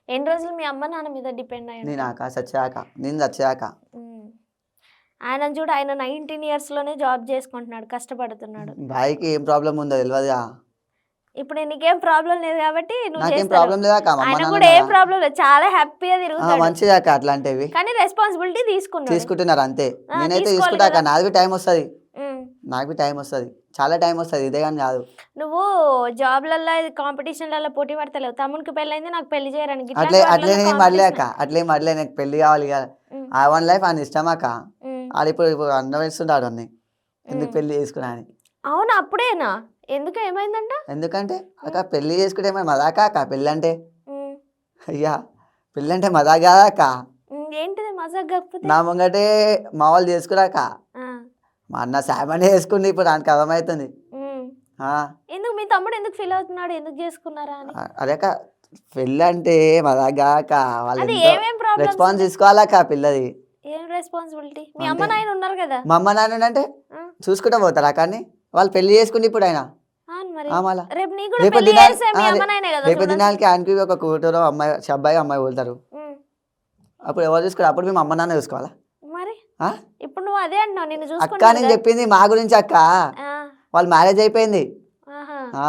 ఎన్ని రోజులు మీ అమ్మ నాన్న మీద డిపెండ్ అయ్యి నేను చచ్చాక ఆయన చూడు, ఆయన 19 years లోనే జాబ్ చేసుకుంటున్నాడు, కష్టపడుతున్నాడు. బాయ్కి ఏం ప్రాబ్లం ఉందో తెలియదుగా. ఇప్పుడు నీకేం ప్రాబ్లం లేదు కాబట్టి నువ్వు నాకేం చేస్తావు. ప్రాబ్లం లేదా అక్క, ఆయన కూడా ఏం ప్రాబ్లం లేదు, చాలా హ్యాపీగా తిరుగుతాడు. మంచిదా అక్క అట్లాంటివి. కానీ రెస్పాన్సిబిలిటీ తీసుకుంటున్నారు అంతే. నేనైతే తీసుకోవాలి తీసుకుంటా అక్క, కదా. నాకు టైం వస్తుంది, ఉమ్. నాకు టైం వస్తుంది, చాలా టైం వస్తుంది, ఇదే కానీ కాదు. నువ్వు జాబ్లల్లో కాంపిటీషన్లలో పోటీ పడతలేవు. తమ్మునికి పెళ్ళైంది, నాకు పెళ్లి చేయరని గిట్లాంటి అట్లే వాటిలలో అట్లేనే మళ్ళీ అక్క, competition. అట్లే మళ్ళీ నాకు పెళ్లి కావాలి కదా. ఉమ్. ఆ వన్ లైఫ్ అని ఇష్టం అక్క. ఉమ్. వాళ్ళు ఇప్పుడు అనుభవిస్తుంటాడు అన్ని, ఎందుకు పెళ్లి చేసుకున్నా అని. అవును, అప్పుడేనా? ఎందుకు, ఏమైందంట? ఎందుకంటే అక్క పెళ్లి చేసుకుంటే ఏమైనా మదాకా అక్క, పెళ్ళి అంటే ఉమ్. అయ్యా, పెళ్ళి అంటే మదా కాదా అక్క. ఏంటిది మజాక్ కాకపోతే? నా ముంగటే మా వాళ్ళు చేసుకురాక, ఆ. మా అన్న సామాన్య వేసుకుంది, ఇప్పుడు దానికి అర్థమవుతుంది. ఉమ్. ఆ, ఎందుకు మీ తమ్ముడు ఎందుకు ఫీల్ అవుతున్నాడు, ఎందుకు చేసుకున్నారా అని? అదే అక్క, పెళ్ళి అంటే మదాగాక, వాళ్ళు అది ఎంతో ఏమేం ప్రాబ్లమ్స్? రెస్పాన్స్ తీసుకోవాలక్క పిల్లది. ఏం రెస్పాన్సిబిలిటీ? మీ అంటే అమ్మ నాయన ఉన్నారు కదా. మా అమ్మ నాన్న అంటే ఆ. చూసుకుంటా పోతారా కానీ, వాళ్ళు పెళ్లి చేసుకుంటే ఇప్పుడు ఆయన అవును మరి. మళ్ళా రేపు నీకు కూడా రేపు పెళ్లి దినాలు చేస్తే మీ అమ్మ నాయనే కదా రేపు చూడాల్సింది. దినాలకి ఆయనకి ఒక కూతురు అమ్మాయి, అబ్బాయి అమ్మాయి పోతారు. ఉమ్. అప్పుడు ఎవరు చూసుకోరు, అప్పుడు మేము అమ్మ నాన్న చూసుకోవాలా? మరి ఆ? ఇప్పుడు నువ్వు అదే అంటున్నావు, నిన్ను అక్క చూసుకుంటాను నేను కదా. చెప్పింది మా గురించి అక్క, ఆ. వాళ్ళు మ్యారేజ్ అయిపోయింది. ఆహా. ఆ